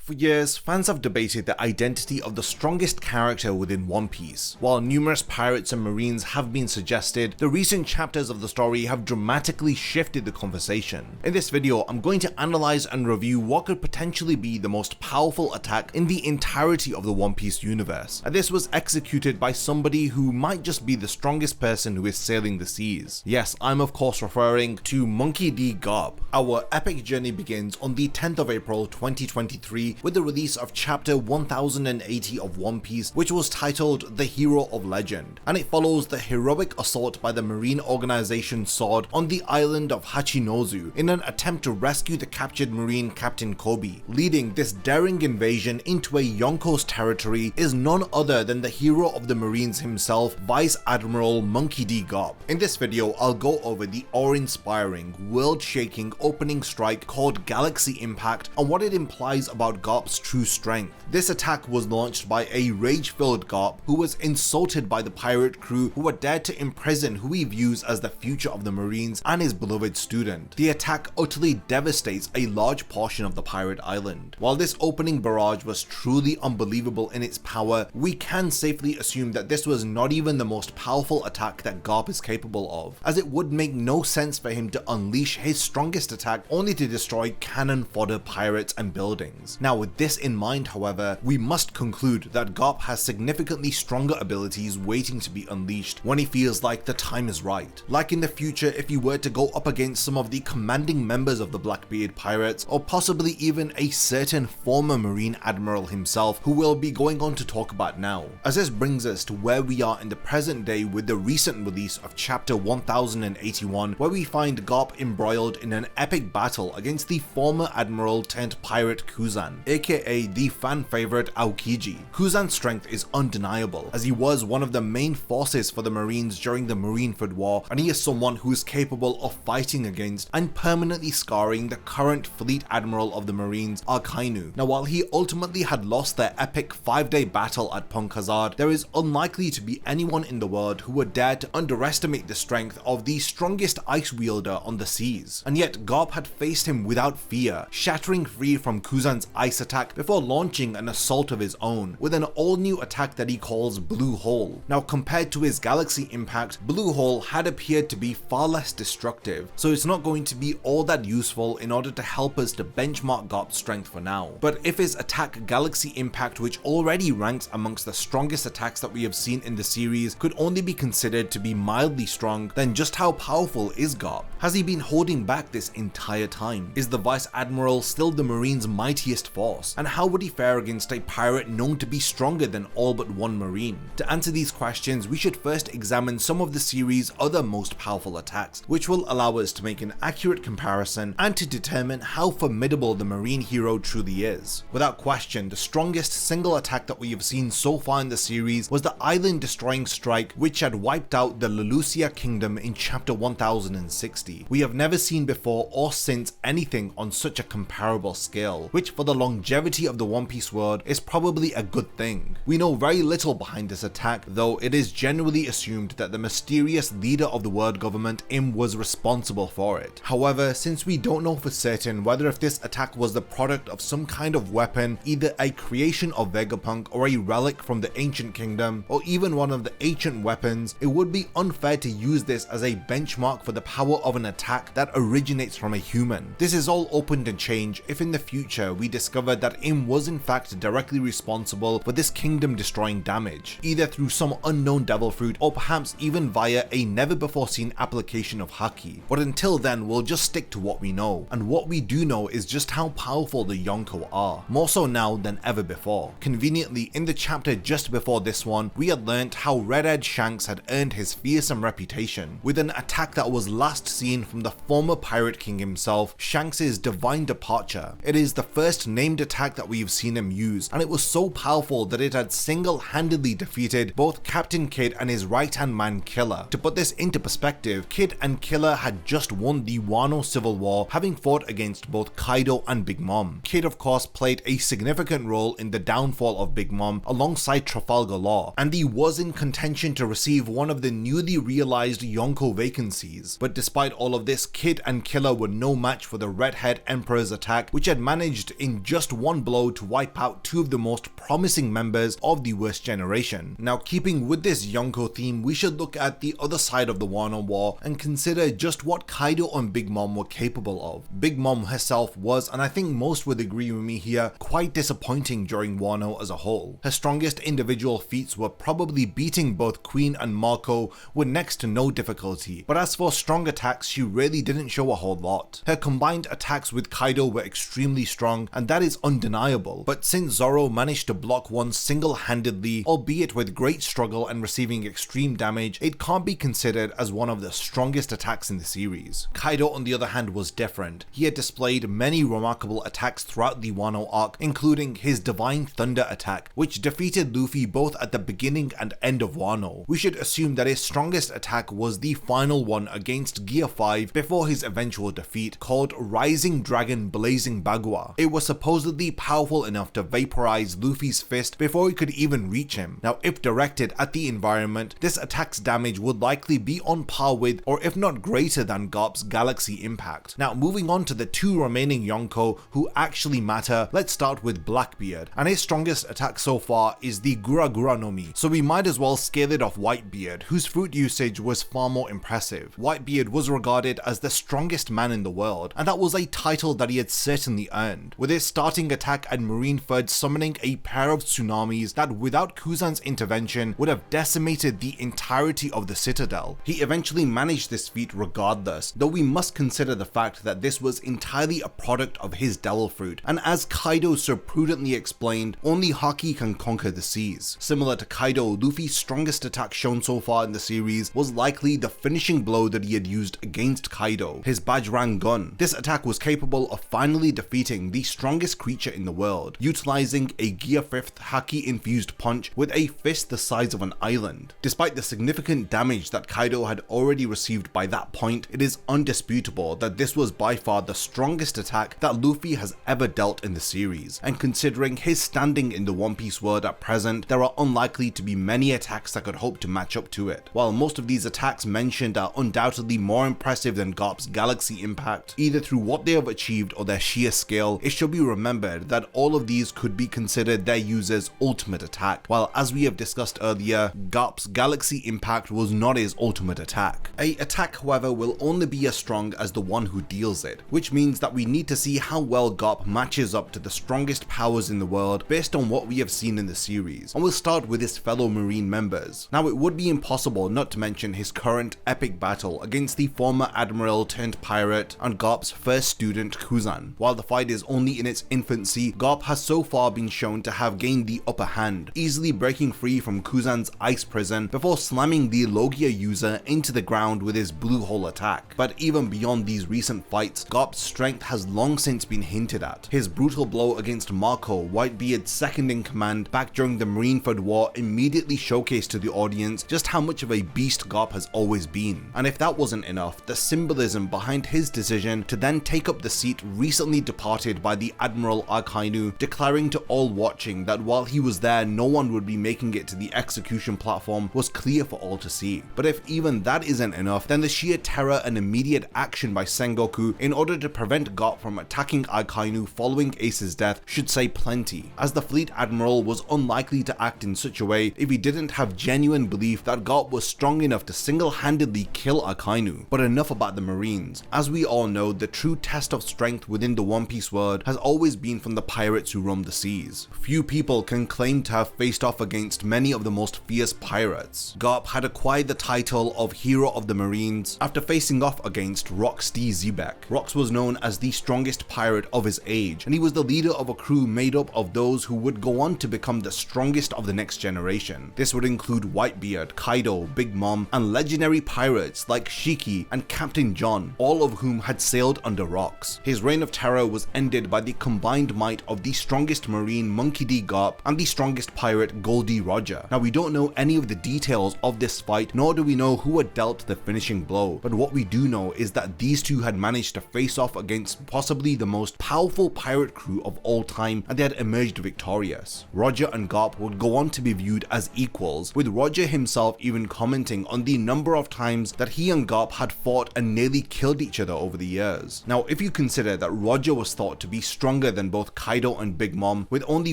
For years, fans have debated the identity of the strongest character within One Piece. While numerous pirates and marines have been suggested, the recent chapters of the story have dramatically shifted the conversation. In this video, I'm going to analyze and review what could potentially be the most powerful attack in the entirety of the One Piece universe, and this was executed by somebody who might just be the strongest person who is sailing the seas. Yes, I'm of course referring to Monkey D. Garp. Our epic journey begins on the 10th of April 2023 with the release of chapter 1080 of One Piece, which was titled The Hero of Legend, and it follows the heroic assault by the marine organization SWORD on the island of Hachinozu in an attempt to rescue the captured marine Captain Kobe. Leading this daring invasion into a Yonko's territory is none other than the hero of the marines himself, Vice Admiral Monkey D. Garp. In this video, I'll go over the awe-inspiring, world-shaking opening strike called Galaxy Impact and what it implies about Garp's true strength. This attack was launched by a rage-filled Garp who was insulted by the pirate crew who had dared to imprison who he views as the future of the Marines and his beloved student. The attack utterly devastates a large portion of the pirate island. While this opening barrage was truly unbelievable in its power, we can safely assume that this was not even the most powerful attack that Garp is capable of, as it would make no sense for him to unleash his strongest attack only to destroy cannon fodder pirates and buildings. Now, with this in mind, however, we must conclude that Garp has significantly stronger abilities waiting to be unleashed when he feels like the time is right. Like in the future, if he were to go up against some of the commanding members of the Blackbeard Pirates, or possibly even a certain former Marine Admiral himself, who we'll be going on to talk about now. As this brings us to where we are in the present day with the recent release of chapter 1081, where we find Garp embroiled in an epic battle against the former Admiral turned pirate Kuzan, aka the fan favorite Aokiji. Kuzan's strength is undeniable, as he was one of the main forces for the Marines during the Marineford War, and he is someone who is capable of fighting against and permanently scarring the current fleet admiral of the Marines, Akainu. Now, while he ultimately had lost their epic 5-day battle at Punk Hazard, there is unlikely to be anyone in the world who would dare to underestimate the strength of the strongest ice wielder on the seas. And yet Garp had faced him without fear, shattering free from Kuzan's ice attack before launching an assault of his own with an all-new attack that he calls Blue Hole. Now, compared to his Galaxy Impact, Blue Hole had appeared to be far less destructive, so it's not going to be all that useful in order to help us to benchmark Garp's strength for now. But if his attack Galaxy Impact, which already ranks amongst the strongest attacks that we have seen in the series, could only be considered to be mildly strong, then just how powerful is Garp? Has he been holding back this entire time? Is the Vice Admiral still the Marines' mightiest force? And how would he fare against a pirate known to be stronger than all but one Marine? To answer these questions, we should first examine some of the series' other most powerful attacks, which will allow us to make an accurate comparison and to determine how formidable the Marine hero truly is. Without question, the strongest single attack that we have seen so far in the series was the island-destroying strike which had wiped out the Lelucia Kingdom in chapter 1060. We have never seen before or since anything on such a comparable scale, which for the longevity of the One Piece world is probably a good thing. We know very little behind this attack, though it is generally assumed that the mysterious leader of the world government, Im, was responsible for it. However, since we don't know for certain whether if this attack was the product of some kind of weapon, either a creation of Vegapunk or a relic from the ancient kingdom, or even one of the ancient weapons, it would be unfair to use this as a benchmark for the power of an attack that originates from a human. This is all open to change if in the future we discover that Im was in fact directly responsible for this kingdom destroying damage, either through some unknown devil fruit or perhaps even via a never before seen application of Haki. But until then, we'll just stick to what we know, and what we do know is just how powerful the Yonko are, more so now than ever before. Conveniently, in the chapter just before this one, we had learnt how Red-Eyed Shanks had earned his fearsome reputation with an attack that was last seen from the former Pirate King himself, Shanks' Divine Departure. It is the first named attack that we've seen him use, and it was so powerful that it had single-handedly defeated both Captain Kid and his right-hand man Killer. To put this into perspective, Kid and Killer had just won the Wano Civil War, having fought against both Kaido and Big Mom. Kid of course played a significant role in the downfall of Big Mom alongside Trafalgar Law, and he was in contention to receive one of the newly realized Yonko vacancies. But despite all of this, Kid and Killer were no match for the Redhead Emperor's attack, which had managed in just just one blow to wipe out two of the most promising members of the worst generation. Now, keeping with this Yonko theme, we should look at the other side of the Wano War and consider just what Kaido and Big Mom were capable of. Big Mom herself was, and I think most would agree with me here, quite disappointing during Wano as a whole. Her strongest individual feats were probably beating both Queen and Marco with next to no difficulty, but as for strong attacks, she really didn't show a whole lot. Her combined attacks with Kaido were extremely strong, and that is undeniable, but since Zoro managed to block one single-handedly, albeit with great struggle and receiving extreme damage, it can't be considered as one of the strongest attacks in the series. Kaido, on the other hand, was different. He had displayed many remarkable attacks throughout the Wano arc, including his Divine Thunder attack, which defeated Luffy both at the beginning and end of Wano. We should assume that his strongest attack was the final one against Gear 5 before his eventual defeat, called Rising Dragon Blazing Bagua. It was supposedly powerful enough to vaporize Luffy's fist before he could even reach him. Now, if directed at the environment, this attack's damage would likely be on par with, or if not greater than, Garp's Galaxy Impact. Now, moving on to the two remaining Yonko who actually matter, let's start with Blackbeard, and his strongest attack so far is the Gura Gura no Mi, so we might as well scale it off Whitebeard, whose fruit usage was far more impressive. Whitebeard was regarded as the strongest man in the world, and that was a title that he had certainly earned, with his starting attack at Marineford summoning a pair of tsunamis that without Kuzan's intervention would have decimated the entirety of the Citadel. He eventually managed this feat regardless, though we must consider the fact that this was entirely a product of his Devil Fruit, and as Kaido so prudently explained, only Haki can conquer the seas. Similar to Kaido, Luffy's strongest attack shown so far in the series was likely the finishing blow that he had used against Kaido, his Bajrang gun. This attack was capable of finally defeating the strongest creature in the world, utilizing a Gear 5th Haki infused punch with a fist the size of an island. Despite the significant damage that Kaido had already received by that point, it is undisputable that this was by far the strongest attack that Luffy has ever dealt in the series, and considering his standing in the One Piece world at present, there are unlikely to be many attacks that could hope to match up to it. While most of these attacks mentioned are undoubtedly more impressive than Garp's Galaxy Impact, either through what they have achieved or their sheer scale, it should be remembered that all of these could be considered their user's ultimate attack, while as we have discussed earlier, Garp's Galaxy Impact was not his ultimate attack. A attack, however, will only be as strong as the one who deals it, which means that we need to see how well Garp matches up to the strongest powers in the world based on what we have seen in the series, and we'll start with his fellow Marine members. Now, it would be impossible not to mention his current epic battle against the former admiral turned pirate and Garp's first student Kuzan. While the fight is only in its infancy, Garp has so far been shown to have gained the upper hand, easily breaking free from Kuzan's ice prison before slamming the Logia user into the ground with his blue hole attack. But even beyond these recent fights, Garp's strength has long since been hinted at. His brutal blow against Marco, Whitebeard's second in command back during the Marineford War, immediately showcased to the audience just how much of a beast Garp has always been. And if that wasn't enough, the symbolism behind his decision to then take up the seat recently departed by the Admiral Akainu, declaring to all watching that while he was there no one would be making it to the execution platform, was clear for all to see. But if even that isn't enough, then the sheer terror and immediate action by Sengoku in order to prevent Garp from attacking Akainu following Ace's death should say plenty, as the fleet admiral was unlikely to act in such a way if he didn't have genuine belief that Garp was strong enough to single-handedly kill Akainu. But enough about the Marines. As we all know, the true test of strength within the One Piece world has always been from the pirates who roam the seas. Few people can claim to have faced off against many of the most fierce pirates. Garp had acquired the title of Hero of the Marines after facing off against Rox D. Zebek. Rox was known as the strongest pirate of his age, and he was the leader of a crew made up of those who would go on to become the strongest of the next generation. This would include Whitebeard, Kaido, Big Mom, and legendary pirates like Shiki and Captain John, all of whom had sailed under Rox. His reign of terror was ended by the combined might of the strongest Marine Monkey D. Garp and the strongest pirate Goldie Roger. Now, we don't know any of the details of this fight, nor do we know who had dealt the finishing blow, but what we do know is that these two had managed to face off against possibly the most powerful pirate crew of all time, and they had emerged victorious. Roger and Garp would go on to be viewed as equals, with Roger himself even commenting on the number of times that he and Garp had fought and nearly killed each other over the years. Now, if you consider that Roger was thought to be stronger stronger than both Kaido and Big Mom, with only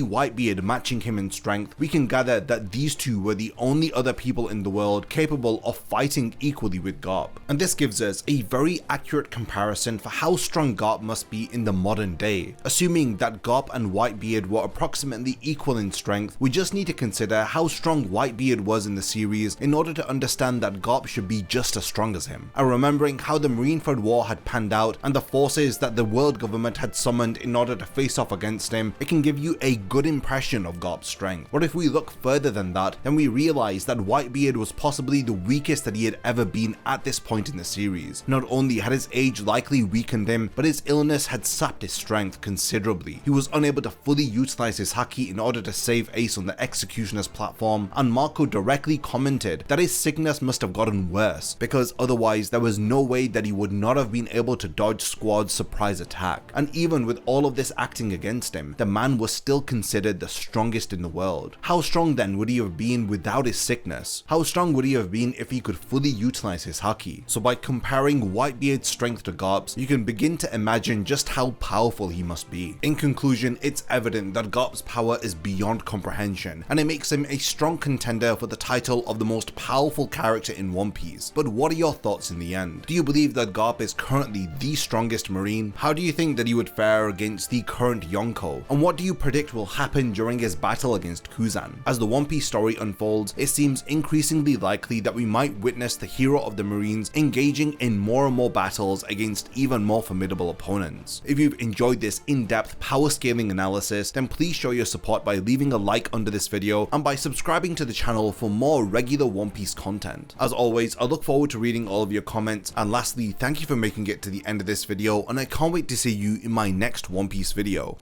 Whitebeard matching him in strength, we can gather that these two were the only other people in the world capable of fighting equally with Garp. And this gives us a very accurate comparison for how strong Garp must be in the modern day. Assuming that Garp and Whitebeard were approximately equal in strength, we just need to consider how strong Whitebeard was in the series in order to understand that Garp should be just as strong as him. And remembering how the Marineford War had panned out and the forces that the world government had summoned in order to face off against him, it can give you a good impression of Garp's strength. But if we look further than that, then we realize that Whitebeard was possibly the weakest that he had ever been at this point in the series. Not only had his age likely weakened him, but his illness had sapped his strength considerably. He was unable to fully utilize his haki in order to save Ace on the Executioner's platform, and Marco directly commented that his sickness must have gotten worse, because otherwise there was no way that he would not have been able to dodge Squad's surprise attack. And even with all of this acting against him, the man was still considered the strongest in the world. How strong then would he have been without his sickness? How strong would he have been if he could fully utilize his haki? So by comparing Whitebeard's strength to Garp's, you can begin to imagine just how powerful he must be. In conclusion, it's evident that Garp's power is beyond comprehension, and it makes him a strong contender for the title of the most powerful character in One Piece. But what are your thoughts in the end? Do you believe that Garp is currently the strongest marine? How do you think that he would fare against the current Yonko? And what do you predict will happen during his battle against Kuzan? As the One Piece story unfolds, it seems increasingly likely that we might witness the hero of the Marines engaging in more and more battles against even more formidable opponents. If you've enjoyed this in-depth power scaling analysis, then please show your support by leaving a like under this video and by subscribing to the channel for more regular One Piece content. As always, I look forward to reading all of your comments, and lastly, thank you for making it to the end of this video, and I can't wait to see you in my next One Piece video.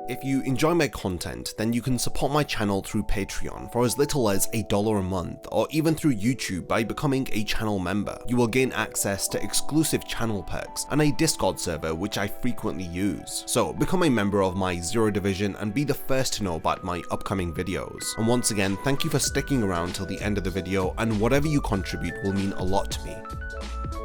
If you enjoy my content, then you can support my channel through Patreon for as little as $1 a month, or even through YouTube by becoming a channel member. You will gain access to exclusive channel perks and a Discord server which I frequently use. So become a member of my Zero Division and be the first to know about my upcoming videos. And once again, thank you for sticking around till the end of the video, and whatever you contribute will mean a lot to me.